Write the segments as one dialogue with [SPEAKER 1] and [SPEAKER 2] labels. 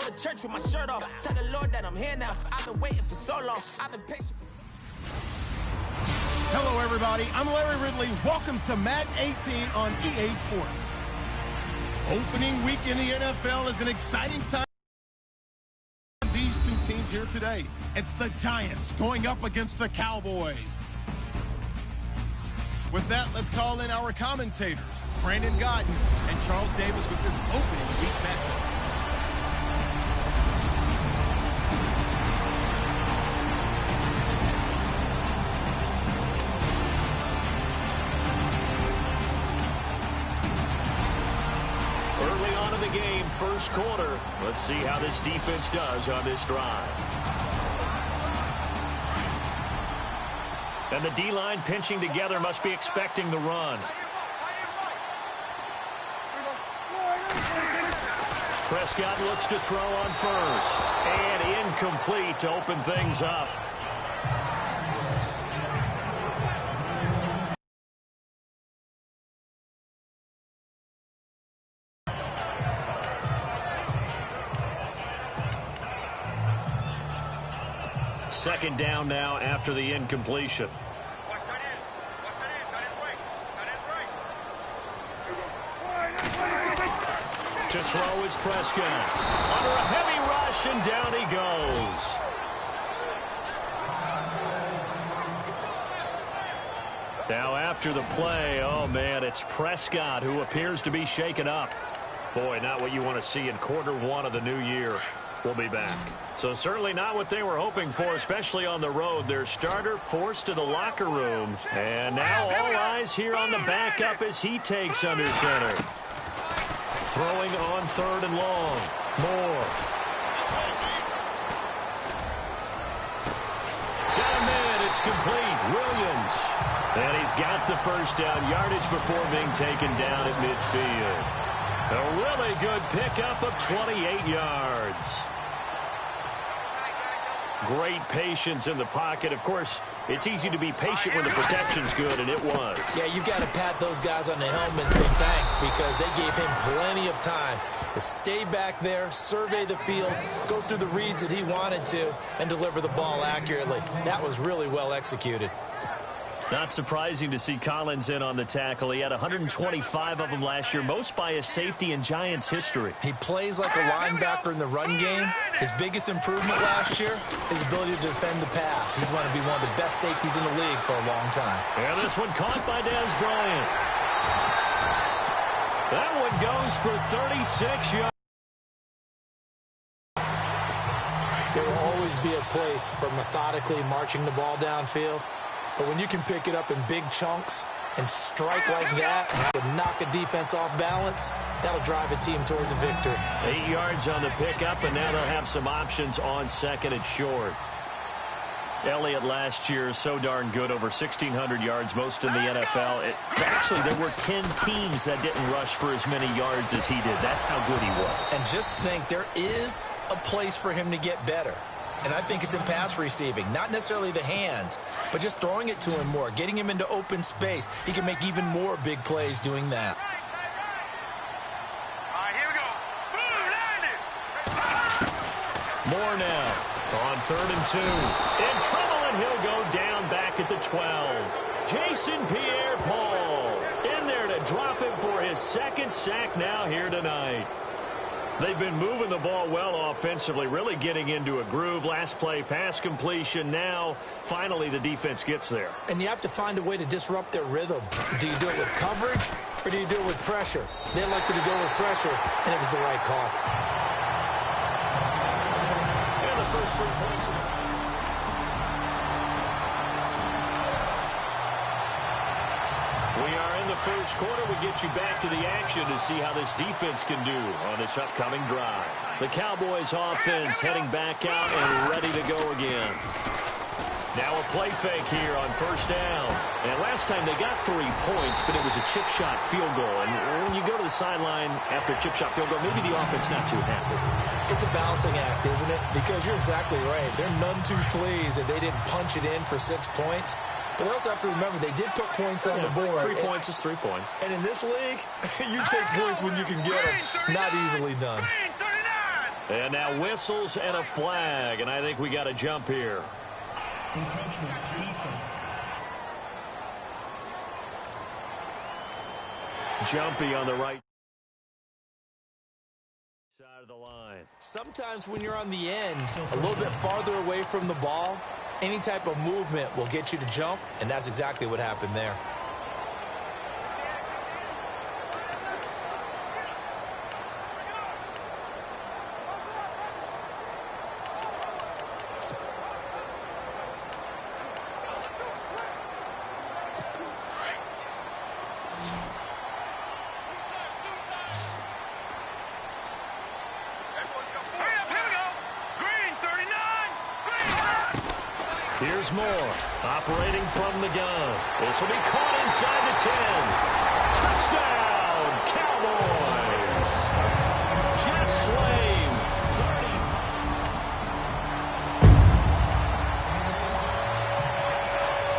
[SPEAKER 1] to church with my shirt off. Tell the Lord that I'm here now. I've been waiting for so long. I've been patient.
[SPEAKER 2] Hello, everybody. I'm Larry Ridley. Welcome to Madden 18 on EA Sports. Opening week in the NFL is an exciting time. These two teams here today. It's the Giants going up against the Cowboys. With that, let's call in our commentators, Brandon Godden and Charles Davis, with this opening week matchup.
[SPEAKER 3] Early on in the game, first quarter. Let's see how this defense does on this drive. And the D-line pinching together, must be expecting the run. Prescott looks to throw on first. And incomplete to open things up. Second down now after the incompletion. To throw is Prescott. Under a heavy rush, and down he goes. Now after the play, oh man, it's Prescott who appears to be shaken up. Boy, not what you want to see in quarter one of the new year. We'll be back. So certainly not what they were hoping for, especially on the road. Their starter forced to the locker room. And now all eyes here on the backup as he takes under center. Throwing on third and long. Moore. Got a man. It's complete. Williams. And he's got the first down yardage before being taken down at midfield. A really good pickup of 28 yards. Great patience in the pocket. Of course, it's easy to be patient when the protection's good, and it was.
[SPEAKER 4] Yeah, you've got to pat those guys on the helmet and say thanks, because they gave him plenty of time to stay back there, survey the field, go through the reads that he wanted to, and deliver the ball accurately. That was really well executed.
[SPEAKER 3] Not surprising to see Collins in on the tackle. He had 125 of them last year, most by a safety in Giants history.
[SPEAKER 4] He plays like a linebacker in the run game. His biggest improvement last year, his ability to defend the pass. He's going to be one of the best safeties in the league for a long time.
[SPEAKER 3] And this one caught by Dez Bryant. That one goes for 36 yards.
[SPEAKER 4] There will always be a place for methodically marching the ball downfield. But when you can pick it up in big chunks and strike like that and knock a defense off balance, that'll drive a team towards a victory.
[SPEAKER 3] 8 yards on the pickup, and now they'll have some options on second and short. Elliott last year, so darn good, over 1,600 yards, most in the NFL. Actually, there were 10 teams that didn't rush for as many yards as he did. That's how good he was.
[SPEAKER 4] And just think, there is a place for him to get better. And I think it's in pass receiving. Not necessarily the hands, but just throwing it to him more, getting him into open space. He can make even more big plays doing that.
[SPEAKER 5] All right, here we go.
[SPEAKER 3] More now on third and 2. In trouble, and he'll go down back at the 12. Jason Pierre-Paul in there to drop him for his second sack now here tonight. They've been moving the ball well offensively, really getting into a groove. Last play, pass completion. Now, finally, the defense gets there.
[SPEAKER 4] And you have to find a way to disrupt their rhythm. Do you do it with coverage, or do you do it with pressure? They elected to go with pressure, and it was the right call.
[SPEAKER 3] And the first 3 points. We are in the first quarter. We get you back to the action to see how this defense can do on this upcoming drive. The Cowboys offense heading back out and ready to go again. Now a play fake here on first down. And last time they got 3 points, but it was a chip shot field goal. And when you go to the sideline after a chip shot field goal, maybe the offense not too happy.
[SPEAKER 4] It's a balancing act, isn't it? Because you're exactly right. They're none too pleased that they didn't punch it in for 6 points. But they also have to remember they did put points on the board.
[SPEAKER 3] 3 points is 3 points.
[SPEAKER 4] And in this league, you take points when you can get them. Not easily done.
[SPEAKER 3] And now whistles and a flag, and I think we got a jump here.
[SPEAKER 5] Encroachment defense.
[SPEAKER 3] Jumpy on the right side of the line.
[SPEAKER 4] Sometimes when you're on the end, a little bit farther away from the ball, any type of movement will get you to jump, and that's exactly what happened there.
[SPEAKER 3] Here's Moore, operating from the gun. This will be caught inside the 10. Touchdown, Cowboys! Jeff Slame, 35.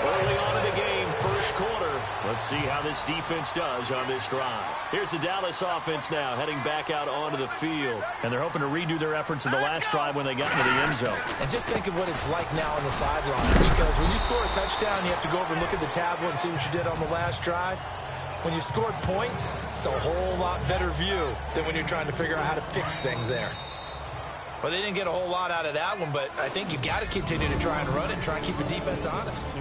[SPEAKER 3] Early on in the game, first quarter. Let's see how this defense does on this drive. Here's the Dallas offense now, heading back out onto the field. And they're hoping to redo their efforts in the last drive when they got into the end zone.
[SPEAKER 4] And just think of what it's like now on the sideline. Because when you score a touchdown, you have to go over and look at the tablet and see what you did on the last drive. When you scored points, it's a whole lot better view than when you're trying to figure out how to fix things there. Well, they didn't get a whole lot out of that one, but I think you got to continue to try and run it and try and keep the defense honest.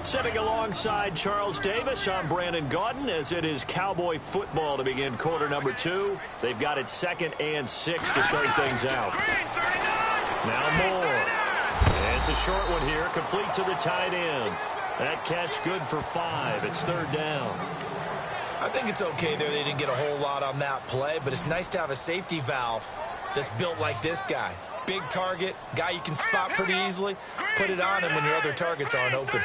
[SPEAKER 3] Sitting alongside Charles Davis, I'm Brandon Gaudin, as it is Cowboy football to begin quarter number 2. They've got it 2nd and 6 to start things out. Now Moore. And it's a short one here, complete to the tight end. That catch good for 5. It's 3rd down.
[SPEAKER 4] I think it's okay there. They didn't get a whole lot on that play, but it's nice to have a safety valve that's built like this guy. Big target, guy you can spot pretty easily. Put it on him when your other targets aren't open.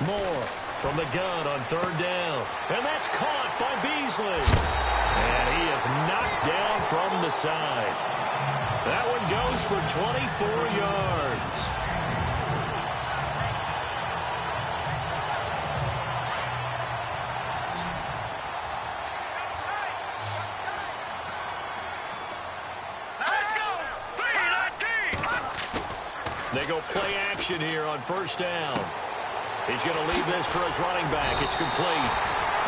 [SPEAKER 3] Moore from the gun on 3rd down. And that's caught by Beasley. And he is knocked down from the side. That one goes for 24 yards. They go play action here on 1st down. He's going to leave this for his running back. It's complete.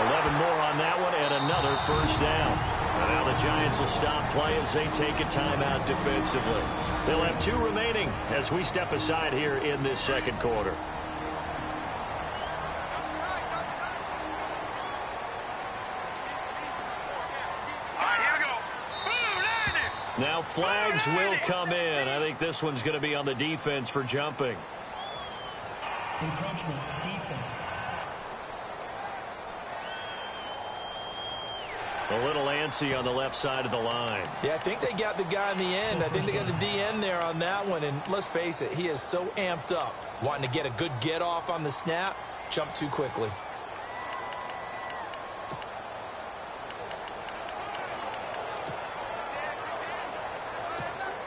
[SPEAKER 3] 11 more on that one and another 1st down. And now the Giants will stop play as they take a timeout defensively. They'll have 2 remaining as we step aside here in this 2nd quarter. Now flags will come in. I think this one's going to be on the defense for jumping.
[SPEAKER 5] Encroachment defense.
[SPEAKER 3] A little antsy on the left side of the line.
[SPEAKER 4] Yeah, I think they got the guy in the end. I think they got the DN there on that one. And let's face it, he is so amped up, wanting to get a good get off on the snap, jump too quickly.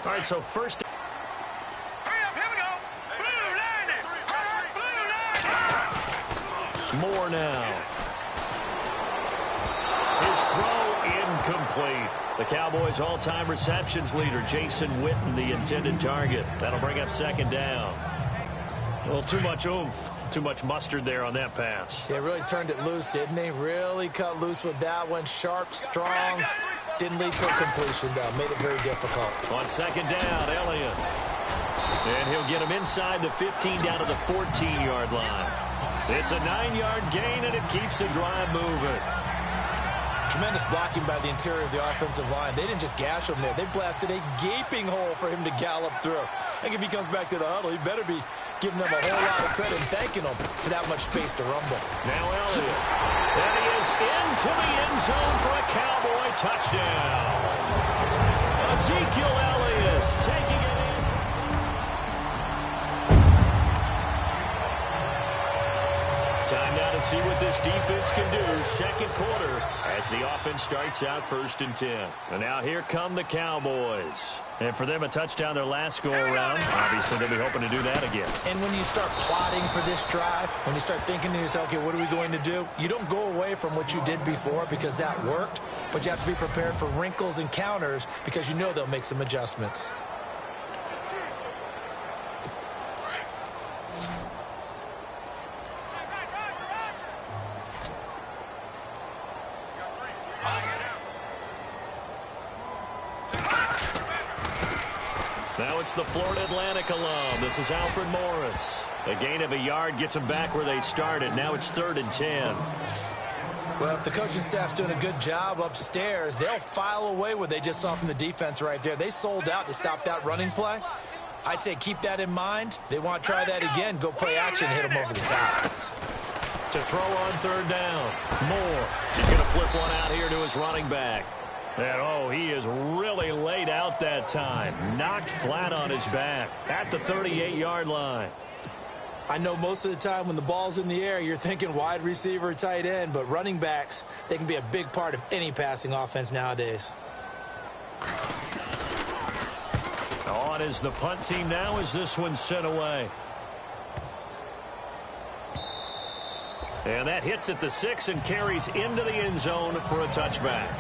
[SPEAKER 3] All right, so first. Moore now. His throw incomplete. The Cowboys' all-time receptions leader, Jason Witten, the intended target. That'll bring up 2nd down. Well, too much oomph, too much mustard there on that pass.
[SPEAKER 4] Yeah, really turned it loose, didn't he? Really cut loose with that one. Sharp, strong. Didn't lead to a completion, though. Made it very difficult.
[SPEAKER 3] On 2nd down, Elliott. And he'll get him inside the 15 down to the 14-yard line. It's a 9-yard gain, and it keeps the drive moving.
[SPEAKER 4] Tremendous blocking by the interior of the offensive line. They didn't just gash him there. They blasted a gaping hole for him to gallop through. I think if he comes back to the huddle, he better be giving them a whole lot of credit and thanking them for that much space to rumble.
[SPEAKER 3] Now Elliott. And he is into the end zone for a Cowboy touchdown. Ezekiel Elliott taking it in. Time now to to see what this defense can do. Second quarter as the offense starts out 1st and 10. And now here come the Cowboys. And for them, a touchdown their last go-around. Obviously, they'll be hoping to do that again.
[SPEAKER 4] And when you start plotting for this drive, when you start thinking to yourself, okay, what are we going to do? You don't go away from what you did before because that worked, but you have to be prepared for wrinkles and counters because you know they'll make some adjustments.
[SPEAKER 3] Now it's the Florida Atlantic alum. This is Alfred Morris. A gain of a yard gets them back where they started. Now it's 3rd and 10.
[SPEAKER 4] Well, if the coaching staff's doing a good job upstairs, they'll file away what they just saw from the defense right there. They sold out to stop that running play. I'd say keep that in mind. They want to try that again. Go play action, hit them over the top.
[SPEAKER 3] To throw on 3rd down. Moore. He's going to flip one out here to his running back. And, oh, he is really laid out that time. Knocked flat on his back at the 38-yard line.
[SPEAKER 4] I know most of the time when the ball's in the air, you're thinking wide receiver, tight end, but running backs, they can be a big part of any passing offense nowadays.
[SPEAKER 3] On is the punt team now as this one's sent away. And that hits at the 6 and carries into the end zone for a touchback.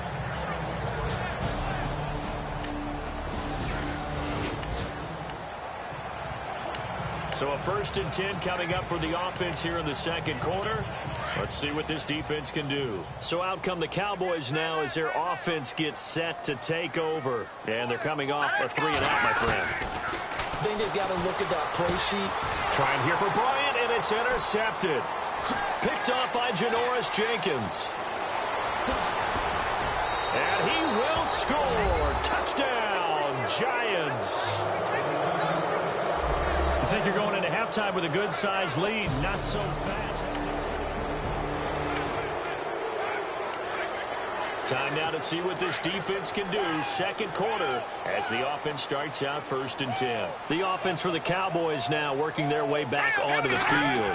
[SPEAKER 3] So a 1st and 10 coming up for the offense here in the second quarter. Let's see what this defense can do. So out come the Cowboys now as their offense gets set to take over. And they're coming off a 3-and-out, my friend.
[SPEAKER 4] I think they've got to look at that play sheet.
[SPEAKER 3] Trying here for Bryant, and it's intercepted. Picked off by Janoris Jenkins. And he will score. Touchdown, Giants. I think you're going into halftime with a good-sized lead. Not so fast. Time now to see what this defense can do. Second quarter as the offense starts out 1st and 10. The offense for the Cowboys now working their way back onto the field.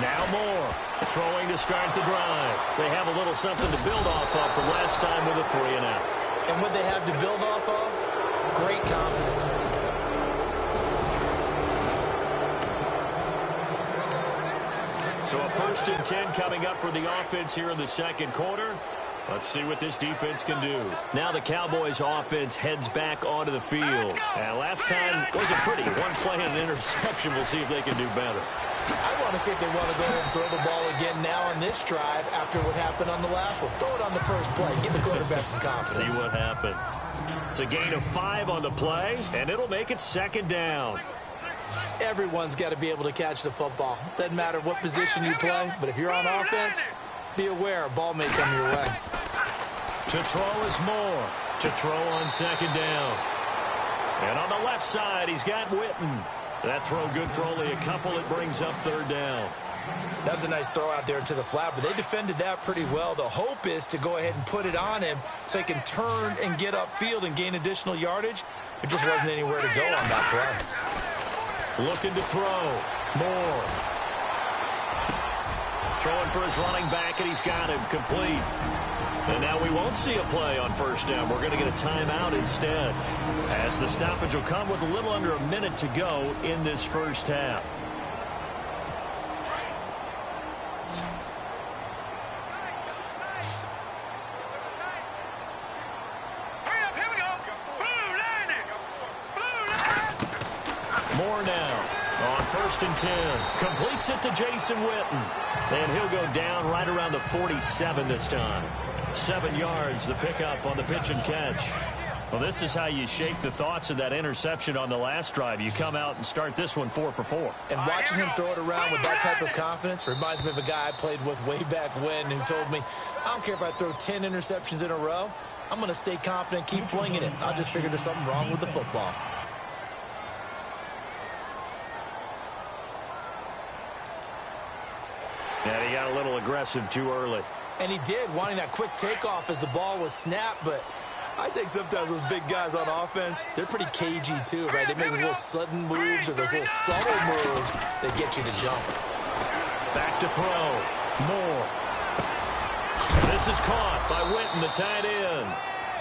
[SPEAKER 3] Now Moore throwing to start the drive. They have a little something to build off of from last time with a 3-and-out.
[SPEAKER 4] And what they have to build off of? Great confidence.
[SPEAKER 3] So a 1st and 10 coming up for the offense here in the second quarter. Let's see what this defense can do. Now the Cowboys offense heads back onto the field. And last time was a pretty one play and an interception. We'll see if they can do better.
[SPEAKER 4] I want to see if they want to go ahead and throw the ball again now on this drive after what happened on the last one. Throw it on the first play. Give the quarterback some confidence.
[SPEAKER 3] See what happens. It's a gain of 5 on the play, and it'll make it 2nd down.
[SPEAKER 4] Everyone's got to be able to catch the football. Doesn't matter what position you play, but if you're on offense, be aware a ball may come your way.
[SPEAKER 3] To throw is Moore. To throw on 2nd down. And on the left side, he's got Witten. That throw good for only a couple. It brings up 3rd down.
[SPEAKER 4] That was a nice throw out there to the flat, but they defended that pretty well. The hope is to go ahead and put it on him so he can turn and get upfield and gain additional yardage. There just wasn't anywhere to go on that play.
[SPEAKER 3] Looking to throw. Moore. Throwing for his running back, and he's got him complete. And now we won't see a play on 1st down. We're going to get a timeout instead, as the stoppage will come with a little under a minute to go in this first half. Moore now on 1st and 10. Completes it to Jason Witten. And he'll go down right around the 47 this time. 7 yards, the pickup on the pitch and catch. Well, this is how you shake the thoughts of that interception on the last drive. You come out and start this one 4 for 4.
[SPEAKER 4] And watching him throw it around with that type of confidence reminds me of a guy I played with way back when who told me, I don't care if I throw 10 interceptions in a row. I'm going to stay confident, keep flinging it. I just figured there's something wrong with the football.
[SPEAKER 3] And he got a little aggressive too early.
[SPEAKER 4] And he did, wanting that quick takeoff as the ball was snapped. But I think sometimes those big guys on offense, they're pretty cagey too, right? They make those little sudden moves or those little subtle moves that get you to jump.
[SPEAKER 3] Back to throw. Moore. This is caught by Witten, the tight end.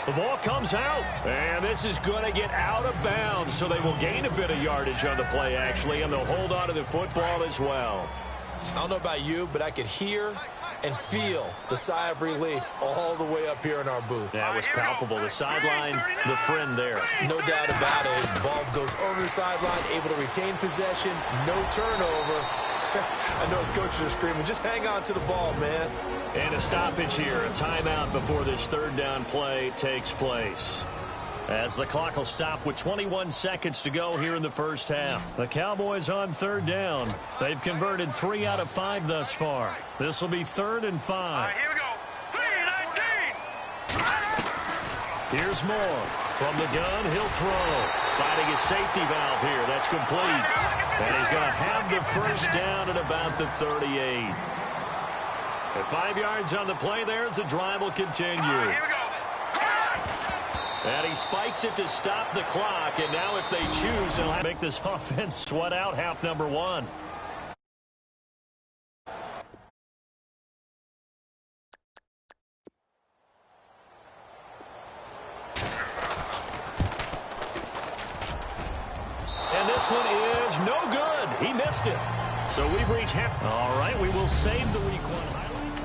[SPEAKER 3] The ball comes out, and this is going to get out of bounds, so they will gain a bit of yardage on the play, actually, and they'll hold on to the football as well.
[SPEAKER 4] I don't know about you, but I could hear and feel the sigh of relief all the way up here in our booth.
[SPEAKER 3] That was palpable. The sideline, the friend there.
[SPEAKER 4] No doubt about it. The ball goes over the sideline, able to retain possession, no turnover. I know his coaches are screaming, just hang on to the ball, man.
[SPEAKER 3] And a stoppage here, a timeout before this third down play takes place. As the clock will stop with 21 seconds to go here in the first half. The Cowboys on third down. They've converted 3 out of 5 thus far. This will be 3rd and 5.
[SPEAKER 6] Here we go. 3-19.
[SPEAKER 3] Here's Moore. From the gun, he'll throw. Finding his safety valve here. That's complete. And he's going to have the first down at about the 38. At 5 yards on the play there as the drive will continue.
[SPEAKER 6] Here we go.
[SPEAKER 3] And he spikes it to stop the clock. And now if they choose, they'll have to make this offense sweat out half number 1. And this one is no good. He missed it. So we've reached half. All right, we will save the week 1 highlights.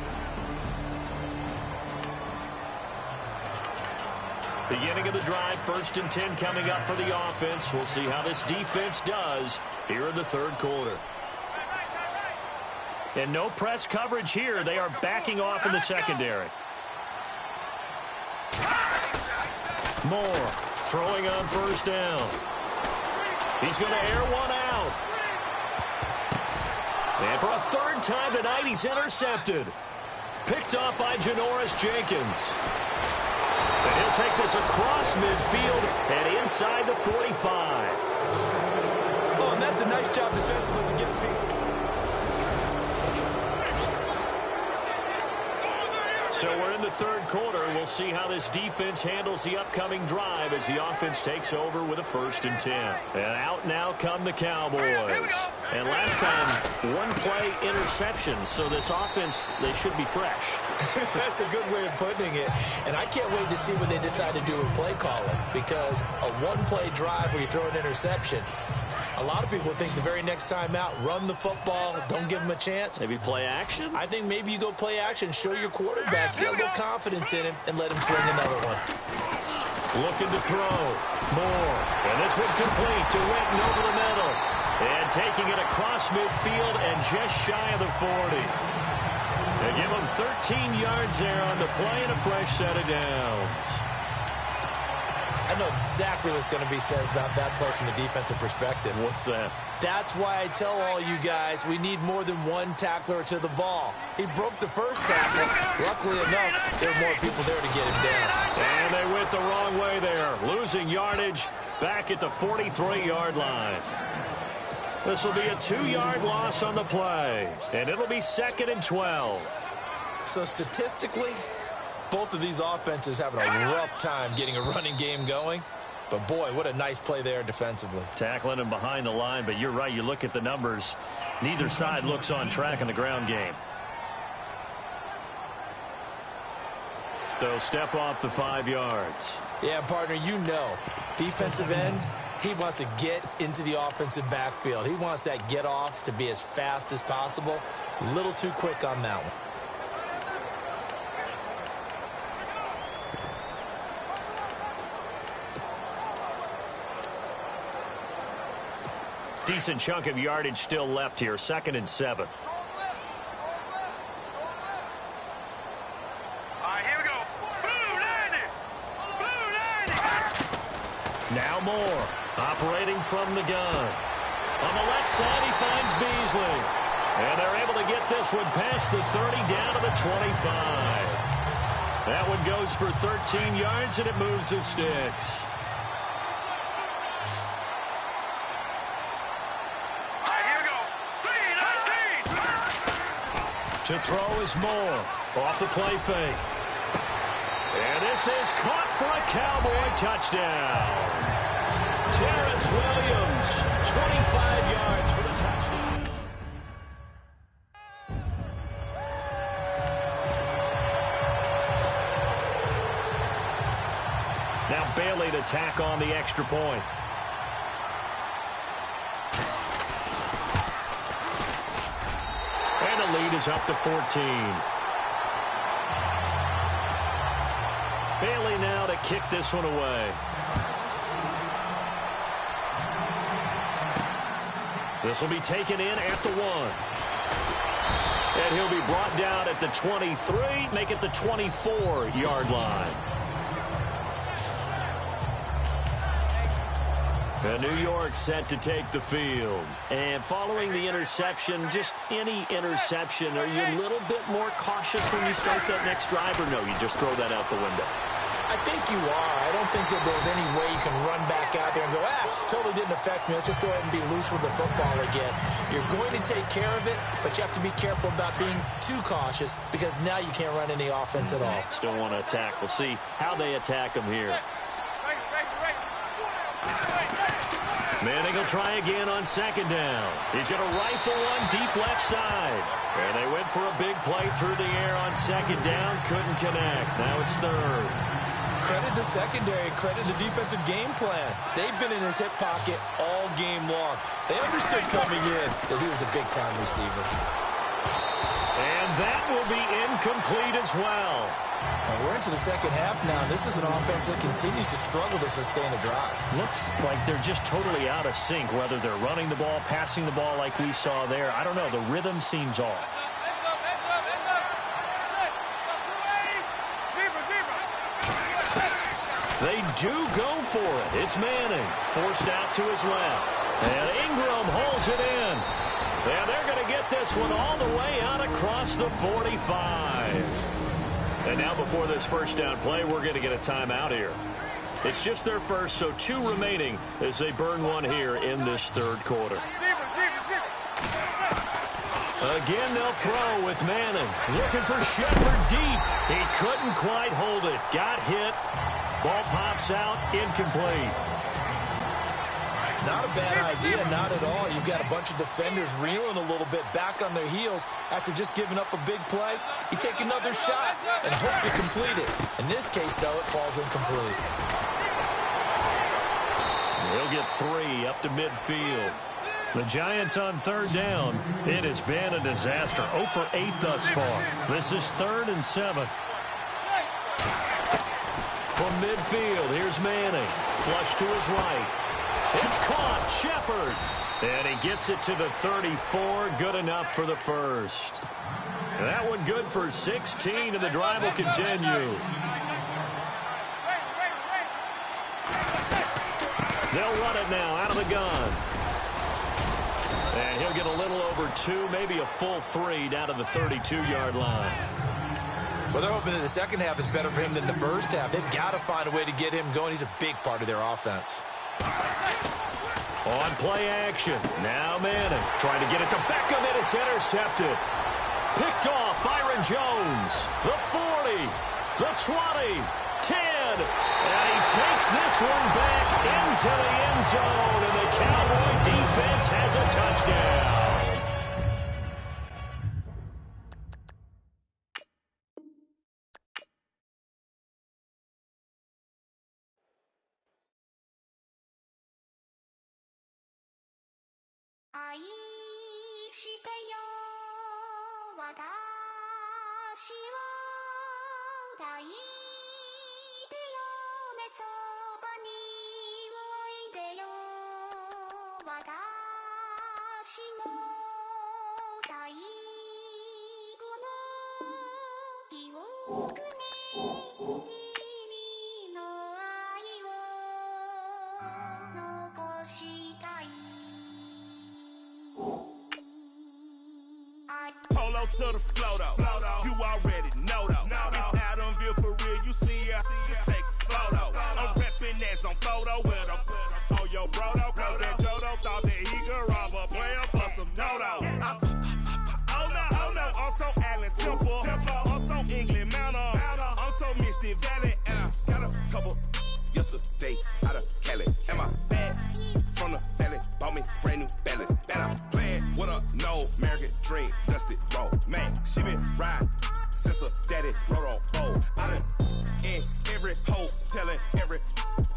[SPEAKER 3] Beginning of the drive, 1st and 10 coming up for the offense. We'll see how this defense does here in the third quarter. And no press coverage here. They are backing off in the secondary. Moore throwing on 1st down. He's going to air one out. And for a 3rd time tonight, he's intercepted. Picked up by Janoris Jenkins. And he'll take this across midfield and inside the 45.
[SPEAKER 4] Oh, and that's a nice job defensively to get a piece of it.
[SPEAKER 3] So we're in the third quarter. We'll see how this defense handles the upcoming drive as the offense takes over with a 1st and 10. And out now come the Cowboys. And last time, 1-play interception. So this offense, they should be fresh.
[SPEAKER 4] That's a good way of putting it. And I can't wait to see what they decide to do with play calling. Because a 1-play drive where you throw an interception, a lot of people think the very next time out, run the football, don't give them a chance.
[SPEAKER 3] Maybe play action?
[SPEAKER 4] I think maybe you go play action, show your quarterback, get a little confidence in him, and let him fling another one.
[SPEAKER 3] Looking to throw. Moore. And this one complete to Witten over the middle. And taking it across midfield and just shy of the 40. They give him 13 yards there on the play and a fresh set of downs.
[SPEAKER 4] I know exactly what's going to be said about that play from the defensive perspective.
[SPEAKER 3] What's that?
[SPEAKER 4] That's why I tell all you guys we need more than one tackler to the ball. He broke the first tackle. Luckily enough, there were more people there to get him down.
[SPEAKER 3] And they went the wrong way there. Losing yardage back at the 43-yard line. This will be a 2-yard loss on the play. And it'll be 2nd and 12.
[SPEAKER 4] So statistically, both of these offenses having a rough time getting a running game going. But, boy, what a nice play there defensively.
[SPEAKER 3] Tackling him behind the line, but you're right. You look at the numbers. Neither side looks on track in the ground game. They'll step off the 5 yards.
[SPEAKER 4] Yeah, partner, you know, defensive end, he wants to get into the offensive backfield. He wants that get off to be as fast as possible. A little too quick on that one.
[SPEAKER 3] Decent chunk of yardage still left here. 2nd and 7.
[SPEAKER 6] All right, here we go. Blue 90. Blue 90.
[SPEAKER 3] Now Moore operating from the gun. On the left side, he finds Beasley. And they're able to get this one past the 30 down to the 25. That one goes for 13 yards, and it moves the sticks. To throw is Moore. Off the play fake. And this is caught for a Cowboy touchdown. Terrence Williams, 25 yards for the touchdown. Now Bailey to tack on the extra point. And the lead is up to 14. Bailey now to kick this one away. This will be taken in at the 1. And he'll be brought down at the 23, make it the 24-yard line. And New York set to take the field. And following the interception, just any interception, are you a little bit more cautious when you start that next drive, or no, you just throw that out the window?
[SPEAKER 4] I think you are. I don't think that there's any way you can run back out there and go, totally didn't affect me. Let's just go ahead and be loose with the football again. You're going to take care of it, but you have to be careful about being too cautious because now you can't run any offense at all.
[SPEAKER 3] Still want to attack. We'll see how they attack him here. Manning will try again on second down. He's going to rifle one deep left side. And they went for a big play through the air on second down. Couldn't connect. Now it's third.
[SPEAKER 4] Credit the secondary, credit the defensive game plan. They've been in his hip pocket all game long. They understood coming in that he was a big-time receiver.
[SPEAKER 3] And that will be incomplete as well.
[SPEAKER 4] And we're into the second half now. This is an offense that continues to struggle to sustain a drive.
[SPEAKER 3] Looks like they're just totally out of sync, whether they're running the ball, passing the ball like we saw there. I don't know. The rhythm seems off. They do go for it. It's Manning, forced out to his left. And Ingram holds it in. And they're going to get this one all the way out across the 45. And now before this first down play, we're going to get a timeout here. It's just their first, so 2 remaining as they burn one here in this third quarter. Again, they'll throw with Manning. Looking for Shepard deep. He couldn't quite hold it. Got hit. Ball pops out, incomplete.
[SPEAKER 4] It's not a bad idea, not at all. You've got a bunch of defenders reeling a little bit back on their heels after just giving up a big play. You take another shot and hope to complete it. In this case, though, it falls incomplete.
[SPEAKER 3] He'll get 3 up to midfield. The Giants on third down. It has been a disaster. 0 for 8 thus far. This is 3rd and 7. From midfield, here's Manning. Flush to his right. It's caught. Shepard. And he gets it to the 34. Good enough for the first. That one good for 16, and the drive will continue. They'll run it now out of the gun. And he'll get a little over 2, maybe a full 3 down to the 32-yard line.
[SPEAKER 4] Well, they're hoping that the second half is better for him than the first half. They've got to find a way to get him going. He's a big part of their offense.
[SPEAKER 3] On play action. Now Manning trying to get it to Beckham, and it's intercepted. Picked off Byron Jones. The 40, the 20, 10. And he takes this one back into the end zone, and the Cowboy defense has a touchdown.
[SPEAKER 7] Polo to the flow though. You already know though. It's Adamville for real. You see ya, just take a photo. I'm reppin' as on photo with a oh yo bro though. Cause that Jodo thought that he could rob a player for some dodo. Oh no, I'm so Allen Temple. I'm so England Mountain. I'm so Misty Valley. And I got a couple yesterday out of Cali. And my bag from the valley bought me brand new balance. And I'm playing with a no American dream. Dusty roll. Man, she been riding since her daddy rode on bold. I done in every hole telling every.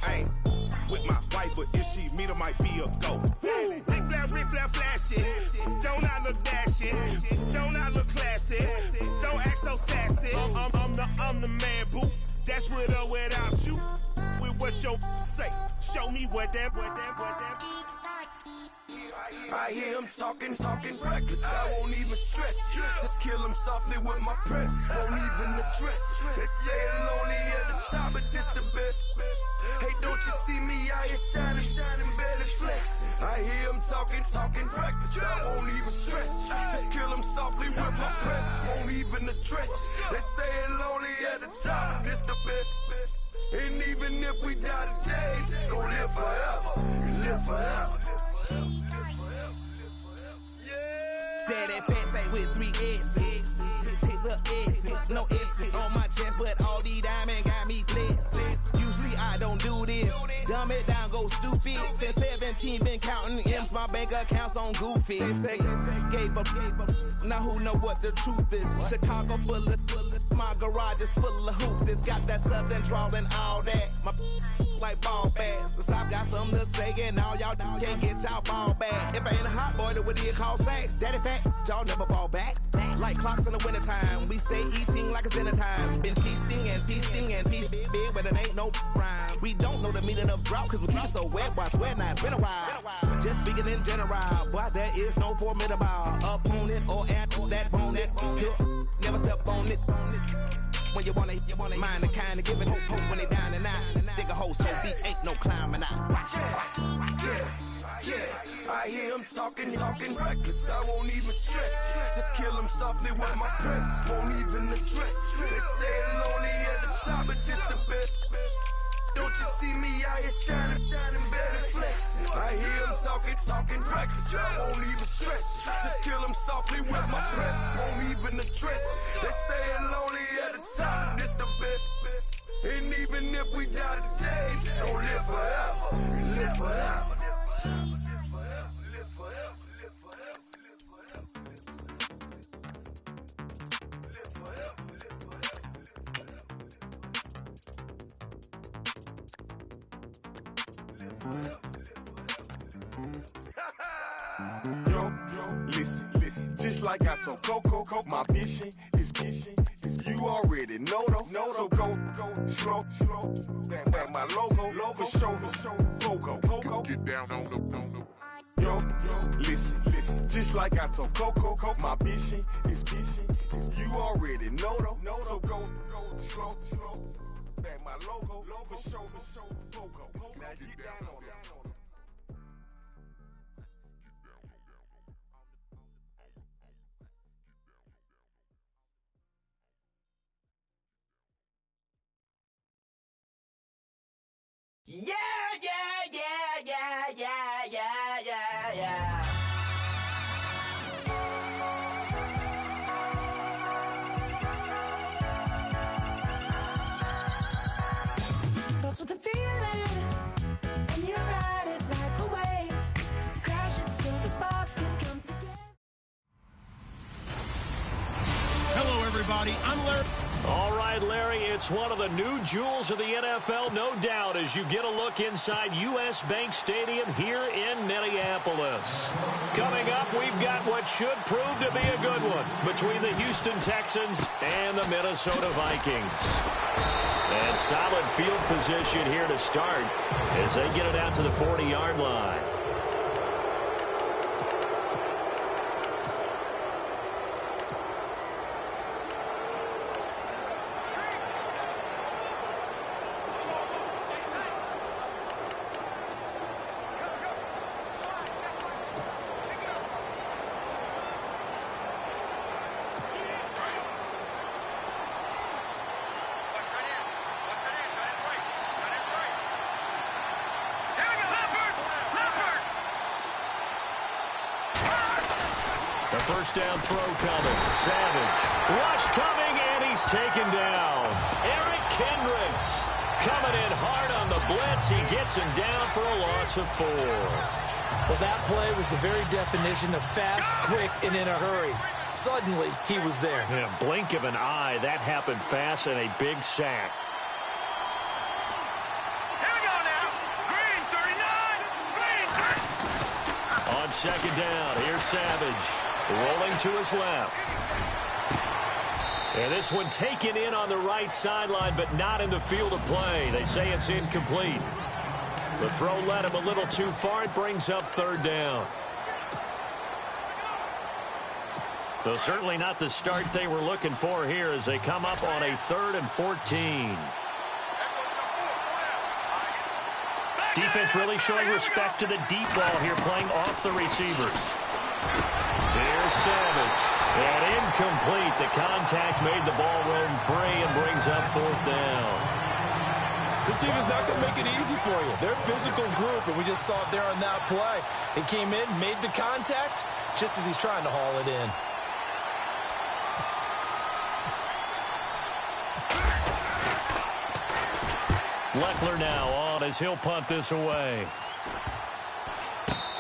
[SPEAKER 7] Hey, with my wife, but if she meet her, might be a go. Rick Flair, flashy. Don't I look dashy? Don't I look classy? Don't act so sassy. I'm the man, boo. That's with or without you. With what your say. Show me what that.
[SPEAKER 1] I hear him talking reckless. I won't even stress. Just kill him softly with my press. Won't even address. They say I'm lonely at the top, but this the best. Hey, don't you see me out here shining better flex? I hear him talking reckless. I won't even stress. Just kill him softly with my press. Won't even address. They say I'm lonely at the top, but this the best. And even if we die today, gon' live forever. Live forever. Daddy pants ain't with 3 S's. Pick up S's, no S's on my chest, but all these diamonds got me blessed. Usually I don't do this. Dumb it down, go stupid. Since 17, been counting M's, my bank account's on Goofy. Say, gave up. Now who know what the truth is? Chicago full of my garage is full of hoopers. Got that southern drawl and all that. My like ball bags. The South got something to say, and all y'all can't get y'all ball back. If I ain't a hot boy, then what do you call sacks? Daddy fat, y'all never fall back. Like clocks in the wintertime, we stay eating like it's dinner time. Been feasting and big, but it ain't no rhyme. We don't know the meaning of drought, cause we keep it so wet, boy, I swear now it's been a while. Just speaking in general, boy, there is no formidable opponent or that bone that never step on it. When you want it, mind the kind of giving hope when they down and out. Dig a hole so deep, ain't no climbing out. Yeah, I hear him talking reckless. I won't even stress. Just kill him softly with my press. Won't even address. They say I'm lonely at the top, but just the best. Don't you see me out here shining better flex? I hear him talking reckless. I won't even stress. Just kill him softly with my press. Won't even address. They say I'm lonely at the top, this the best. And even if we die today, don't live forever. Live forever.
[SPEAKER 7] Yo, listen, just like I told Coco, my vision is you already know though. So go slow, back my logo, for show, Pogo. Get down on the. Yo, listen, just like I told Coco, my vision is you already know though. So go slow, back my logo, for show, Pogo. Now get down on that.
[SPEAKER 1] Yeah. Starts with a feeling, and you ride it right away. Crash until the sparks can come together.
[SPEAKER 2] Hello, everybody. I'm Larry.
[SPEAKER 3] All right, Larry, it's one of the new jewels of the NFL, no doubt, as you get a look inside U.S. Bank Stadium here in Minneapolis. Coming up, we've got what should prove to be a good one between the Houston Texans and the Minnesota Vikings. And solid field position here to start as they get it out to the 40-yard line. First down throw coming. Savage. Rush coming, and he's taken down. Eric Kendricks coming in hard on the blitz. He gets him down for a loss of 4.
[SPEAKER 4] Well, that play was the very definition of fast, quick, and in a hurry. Suddenly, he was there.
[SPEAKER 3] In a blink of an eye, that happened fast and a big sack. second down. Here's Savage rolling to his left. And this one taken in on the right sideline, but not in the field of play. They say it's incomplete. The throw led him a little too far. It brings up third down. Though certainly not the start they were looking for here as they come up on a 3rd and 14. Defense really showing respect to the deep ball here, playing off the receivers. Here's Savage. And incomplete. The contact made the ball roam free and brings up 4th down.
[SPEAKER 4] This team is not going to make it easy for you. They're a physical group, and we just saw it there on that play. He came in, made the contact, just as he's trying to haul it in.
[SPEAKER 3] Leckler now on as he'll punt this away.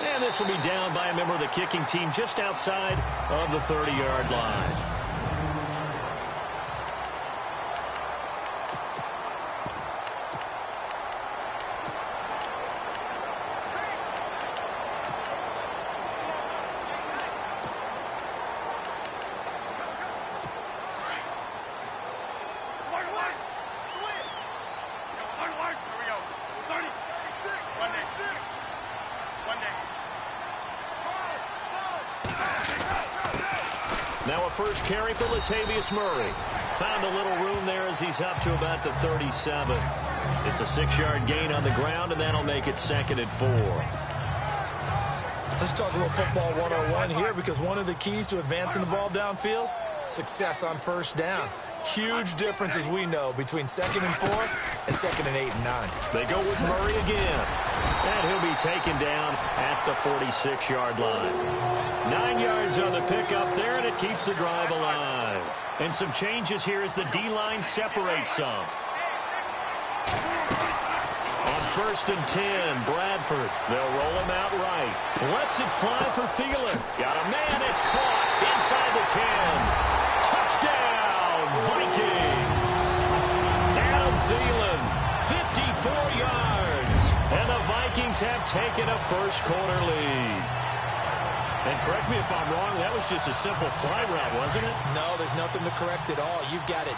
[SPEAKER 3] And this will be down by a member of the kicking team just outside of the 30-yard line. Now a first carry for Latavius Murray. Found a little room there as he's up to about the 37. It's a 6-yard gain on the ground, and that'll make it 2nd and 4.
[SPEAKER 4] Let's talk a little football 101 here, because one of the keys to advancing the ball downfield, success on first down. Huge difference, as we know, between 2nd and 4 and 2nd and 8 and 9.
[SPEAKER 3] They go with Murray again. And he'll be taken down at the 46-yard line. 9 yards on the pickup there, and it keeps the drive alive. And some changes here as the D-line separates some. On 1st and 10, Bradford. They'll roll him out right. Lets it fly for Thielen. Got a man. It's caught inside the 10. Touchdown, Vikings. Adam Thielen, 54 yards. And the Vikings have taken a first-quarter lead. And correct me if I'm wrong, that was just a simple fly route, wasn't it?
[SPEAKER 4] No, there's nothing to correct at all. You've got it